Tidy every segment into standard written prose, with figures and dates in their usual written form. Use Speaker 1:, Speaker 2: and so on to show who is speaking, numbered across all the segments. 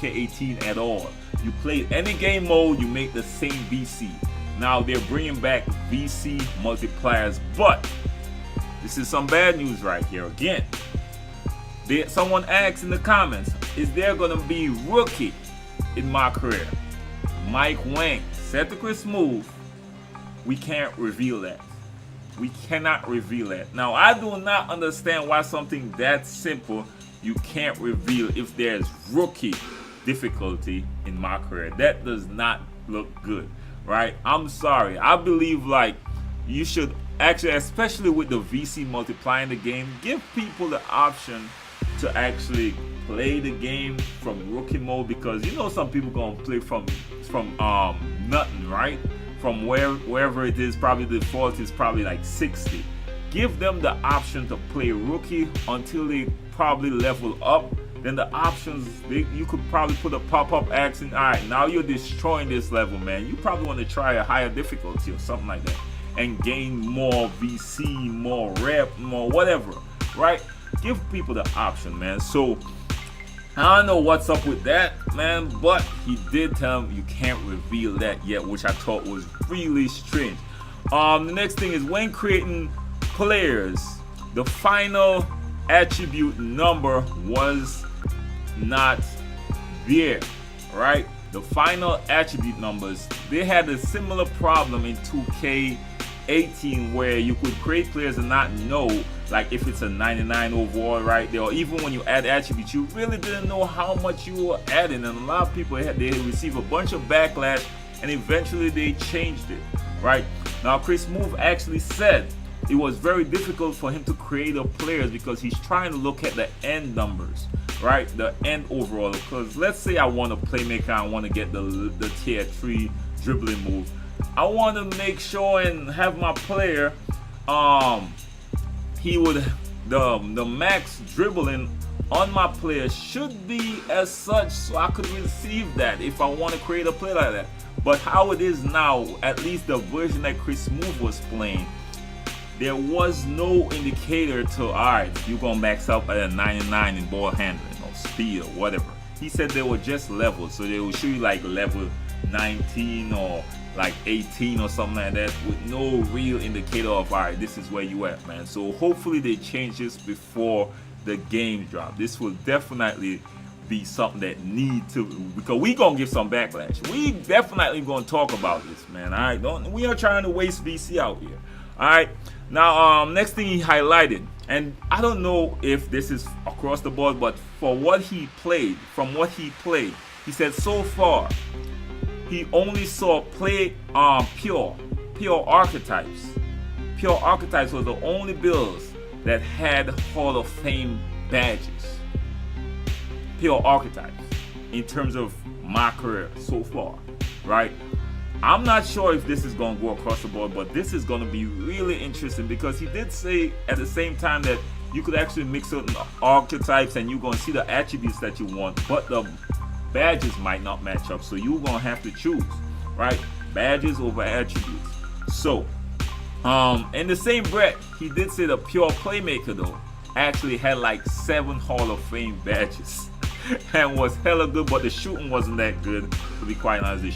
Speaker 1: 2K18 at all. You play any game mode, you make the same VC. Now they're bringing back VC multipliers, but this is some bad news right here again. Someone asked in the comments, is there gonna be rookie in my career? Mike Wang said to Chris Move, we can't reveal that. We cannot reveal that. Now, I do not understand why something that simple you can't reveal if there's rookie difficulty in my career. That does not look good, right? I'm sorry. I believe like you should actually, especially with the VC multiplying the game, give people the option to actually play the game from rookie mode, because you know some people gonna play from nothing, right? From wherever it is, probably the default is probably like 60. Give them the option to play rookie until they probably level up. Then the options, you could probably put a pop-up asking, all right, now you're destroying this level, man. You probably want to try a higher difficulty or something like that and gain more VC, more rep, more whatever, right? Give people the option, man. So I don't know what's up with that, man, but he did tell him you can't reveal that yet, which I thought was really strange. The next thing is when creating players, the final attribute number was not there, right? The final attribute numbers, they had a similar problem in 2K18 where you could create players and not know, like if it's a 99 overall right there, or even when you add attributes, you really didn't know how much you were adding, and a lot of people they receive a bunch of backlash, and eventually they changed it, right? Now Chris Move actually said it was very difficult for him to create a players because he's trying to look at the end numbers, right? The end overall. Because let's say I want a playmaker, I want to get the tier 3 dribbling move. I want to make sure and have my player, he would the max dribbling on my player should be as such, so I could receive that if I want to create a play like that. But how it is now, at least the version that Chris Move was playing, there was no indicator to, alright, you're gonna max out at a 99 in ball handling or speed or whatever. He said they were just levels, so they will show you like level 19 or like 18 or something like that, with no real indicator of, alright, this is where you at, man. So hopefully they change this before the game drop. This will definitely be something that need to, because we gonna give some backlash. We definitely gonna talk about this, man. Alright, we are trying to waste VC out here. Alright, now next thing he highlighted, and I don't know if this is across the board, but for what he played, from what he played, he said so far he only saw pure archetypes. Pure archetypes were the only builds that had Hall of Fame badges. Pure archetypes in terms of my career so far, right? I'm not sure if this is going to go across the board, but this is going to be really interesting because he did say at the same time that you could actually mix certain archetypes and you're going to see the attributes that you want, but the badges might not match up, so you're going to have to choose, right? Badges over attributes. So in the same breath, he did say the pure playmaker though actually had like 7 Hall of Fame badges and was hella good, but the shooting wasn't that good, to be quite honest. The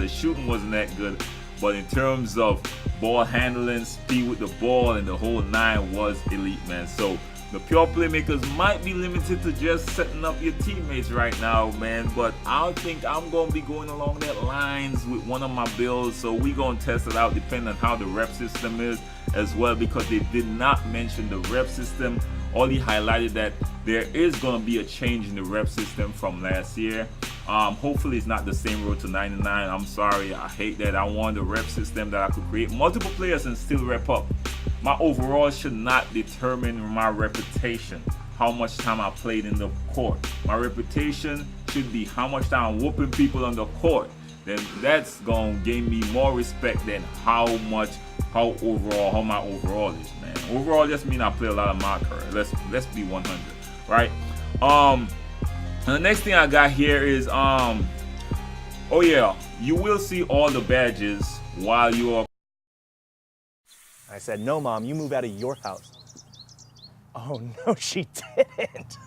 Speaker 1: shooting wasn't that good, but in terms of ball handling, speed with the ball, and the whole 9 was elite, man. So the pure playmakers might be limited to just setting up your teammates right now, man, but I think I'm going to be going along that lines with one of my builds, so we going to test it out depending on how the rep system is as well, because they did not mention the rep system. All he highlighted that there is going to be a change in the rep system from last year. Hopefully it's not the same road to 99. I'm sorry, I hate that. I want a rep system that I could create multiple players and still rep up. My overall should not determine my reputation, how much time I played in the court. My reputation should be how much time I'm whooping people on the court. Then that's going to gain me more respect than how my overall is, man. Overall just mean I play a lot of my career. Let's be 100, right? And the next thing I got here is oh yeah, you will see all the badges while you are.
Speaker 2: I said, no, Mom, you move out of your house. Oh, no, she didn't.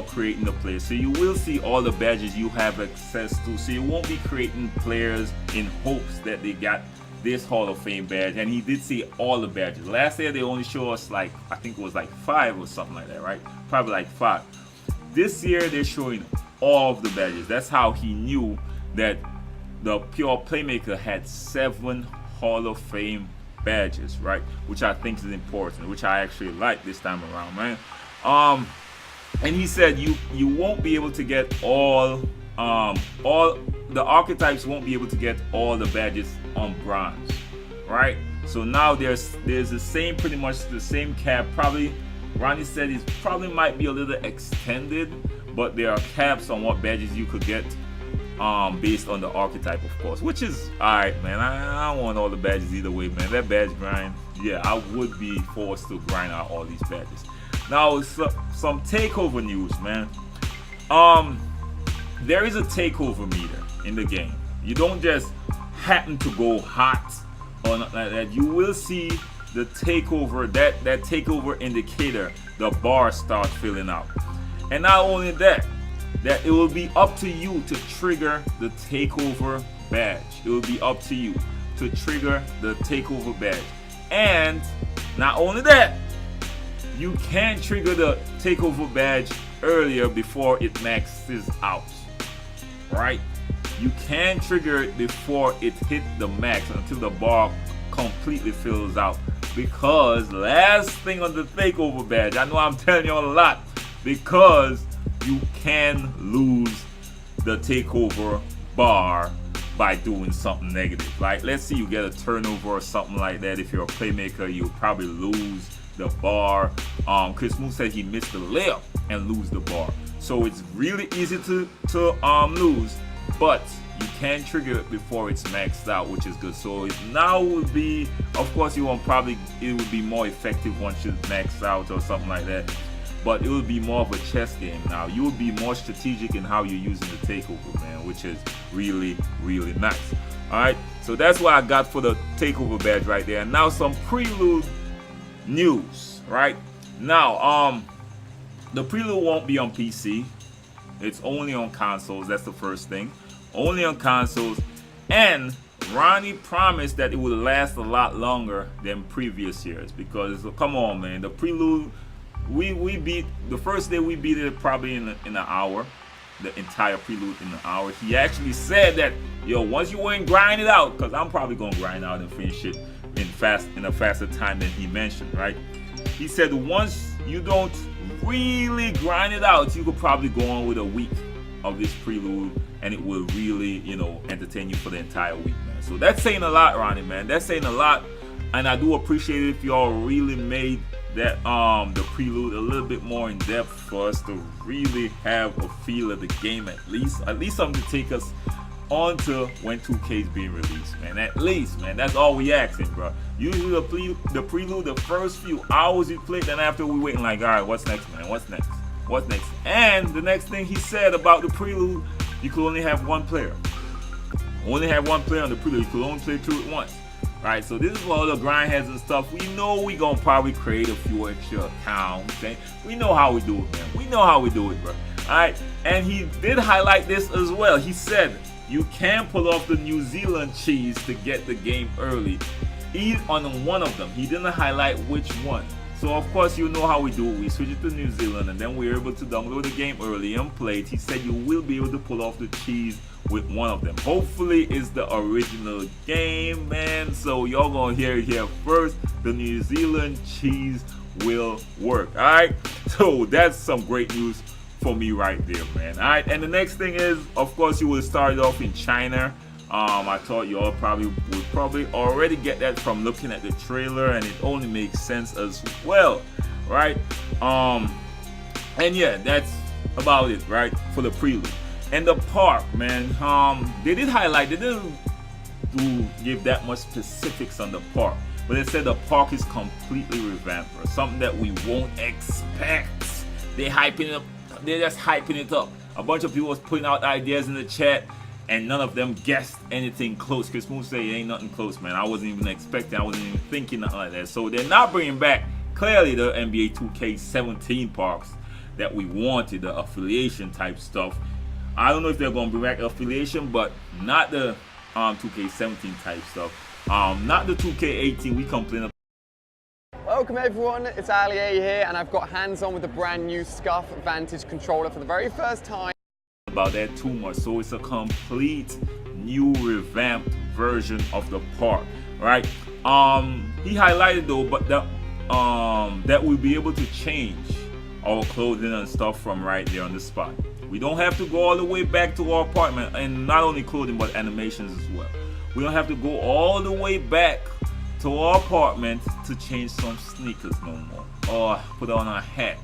Speaker 1: creating the players. So you will see all the badges you have access to. So you won't be creating players in hopes that they got this Hall of Fame badge. And he did see all the badges. Last year they only show us like, I think it was like 5 or something like that, right? Probably like 5. This year they're showing all of the badges. That's how he knew that the Pure Playmaker had 7 Hall of Fame badges, right? Which I think is important, which I actually like this time around, man. And he said you won't be able to get all the archetypes won't be able to get all the badges on bronze, right? So now there's the same, pretty much the same cap. Probably Ronnie said it probably might be a little extended, but there are caps on what badges you could get based on the archetype, of course, which is alright, man. I don't want all the badges either way, man. That badge grind, yeah, I would be forced to grind out all these badges. Now, some takeover news, man. There is a takeover meter in the game. You don't just happen to go hot or not like that. You will see the takeover, that takeover indicator, the bar start filling out. And not only that it will be up to you to trigger the takeover badge. It will be up to you to trigger the takeover badge. And not only that, you can trigger the takeover badge earlier before it maxes out, right? You can trigger it before it hit the max until the bar completely fills out. Because last thing on the takeover badge, I know I'm telling you a lot, because you can lose the takeover bar by doing something negative. Like, let's say you get a turnover or something like that. If you're a playmaker, you'll probably lose the bar. Chris Moon said he missed the layup and lose the bar. So it's really easy to lose, but you can trigger it before it's maxed out, which is good. So it now would be, of course, it would be more effective once you max out or something like that. But it will be more of a chess game now. You will be more strategic in how you're using the takeover, man, which is really, really nice. All right, so that's what I got for the takeover badge right there. And now some prelude news, right? Now, the prelude won't be on PC. It's only on consoles. That's the first thing. Only on consoles. And Ronnie promised that it would last a lot longer than previous years, because come on, man, the prelude, we beat the first day, we beat it probably in an hour, the entire prelude in an hour. He actually said that, yo, once you went grind it out, because I'm probably gonna grind out and finish it in a faster time than he mentioned, right? He said once you don't really grind it out, you could probably go on with a week of this prelude and it will really, entertain you for the entire week, man. So that's saying a lot, Ronnie, man. That's saying a lot, and I do appreciate it if y'all really made that the prelude a little bit more in depth for us to really have a feel of the game, at least something to take us on to when 2K is being released, man. At least, man, that's all we asking, bro. Usually the prelude, the first few hours you play, then after we waiting like, all right, what's next, man? What's next? And the next thing he said about the prelude, you could only have one player. Only have one player on the prelude. You could only play through it once, right? So this is where all the grind heads and stuff. We know we gonna probably create a few extra accounts. Okay? We know how we do it, man. We know how we do it, bro. All right. And he did highlight this as well. He said you can pull off the New Zealand cheese to get the game early, on one of them. He didn't highlight which one. So of course you know how we do it. We switch it to New Zealand and then we're able to download the game early and play it. He said you will be able to pull off the cheese with one of them. Hopefully it's the original game, man. So y'all gonna hear it here first. The New Zealand cheese will work. Alright. So that's some great news for me right there, man. Alright, and the next thing is, of course, you will start it off in China. I thought you all would probably already get that from looking at the trailer, and it only makes sense as well, right? And yeah, that's about it, right, for the prelude. And the park, man, they did highlight, they didn't give that much specifics on the park, but they said the park is completely revamped, or something that we won't expect. They're just hyping it up. A bunch of people was putting out ideas in the chat, and none of them guessed anything close. Chris Moon said it ain't nothing close, man. I wasn't even expecting, I wasn't even thinking nothing like that. So they're not bringing back, clearly, the NBA 2K19 parks. that we wanted, the affiliation type stuff. I don't know if they're going to bring back affiliation, but not the 2K17 type stuff. Not the 2K18 we complain about.
Speaker 3: Welcome everyone, it's Ali A here, and I've got hands on with the brand new Scuff Vantage controller for the very first time.
Speaker 1: About that too much, so it's a complete new revamped version of the park, right? He highlighted though, but that we'll be able to change our clothing and stuff from right there on the spot. We don't have to go all the way back to our apartment, and not only clothing but animations as well. We don't have to go all the way back to our apartment to change some sneakers no more, or put on a hat.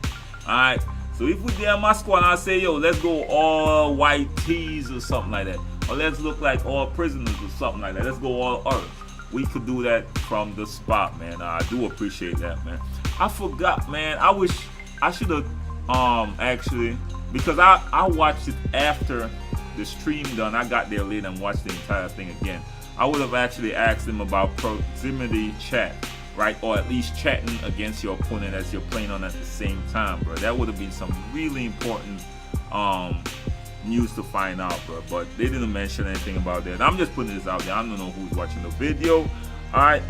Speaker 1: Alright, so if we there my squad and I say, yo, let's go all white tees or something like that, or let's look like all prisoners or something like that, let's go all earth, we could do that from the spot, man. I do appreciate that, man. I forgot, man. I wish I should have actually, because I watched it after the stream done. I got there late and watched the entire thing again. I would have actually asked him about proximity chat, right? Or at least chatting against your opponent as you're playing on at the same time, bro. That would have been some really important news to find out, bro. But they didn't mention anything about that. I'm just putting this out there. I don't know who's watching the video. Alright,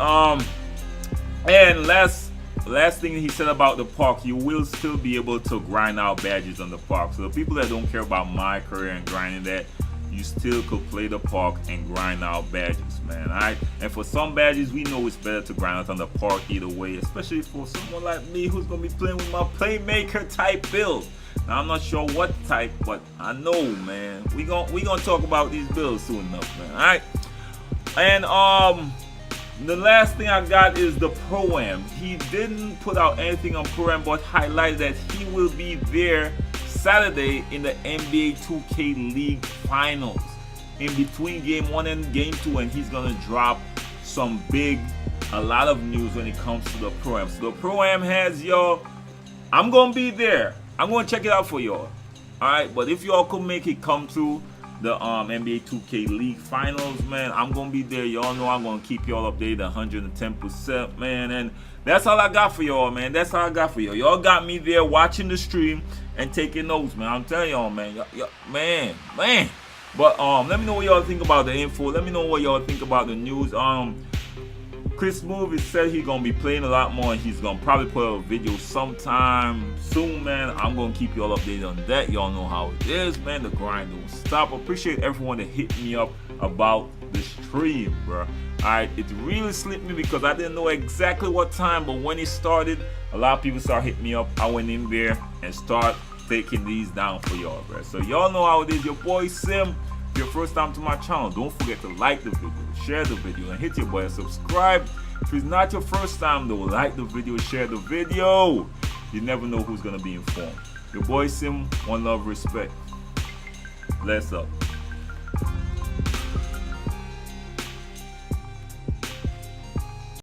Speaker 1: and last thing he said about the park, you will still be able to grind out badges on the park. So the people that don't care about my career and grinding that, you still could play the park and grind out badges, man. Alright, and for some badges, we know it's better to grind out on the park either way, especially for someone like me who's gonna be playing with my playmaker type build. Now I'm not sure what type, but I know, man, we gonna talk about these builds soon enough, man. Alright, and the last thing I got is the Pro-Am. He didn't put out anything on Pro-Am, but highlighted that he will be there Saturday in the NBA 2K League Finals, in between Game 1 and Game 2, and he's gonna drop a lot of news when it comes to the Pro-Am. So the Pro-Am has y'all. I'm gonna be there. I'm gonna check it out for y'all. Alright, but if y'all could make it come to the NBA 2K League Finals, man, I'm gonna be there. Y'all know I'm gonna keep y'all updated 110%, man. And that's all I got for y'all, man. That's all I got for y'all. Y'all got me there watching the stream and taking notes, man. I'm telling y'all, man. Man. But let me know what y'all think about the info. Let me know what y'all think about the news. Chris Movie said he's gonna be playing a lot more, and he's gonna probably put out a video sometime soon, man. I'm gonna keep y'all updated on that. Y'all know how it is, man. The grind don't stop. Appreciate everyone that hit me up about the stream, bro. Alright, it really slipped me because I didn't know exactly what time, but when it started, a lot of people started hitting me up. I went in there and start taking these down for y'all, bro. So y'all know how it is. Your boy Sim. If your first time to my channel, don't forget to like the video, share the video, and hit your boy and subscribe. If it's not your first time though, like the video, share the video. You never know who's gonna be informed. Your boy Sim, one love, respect. Bless up.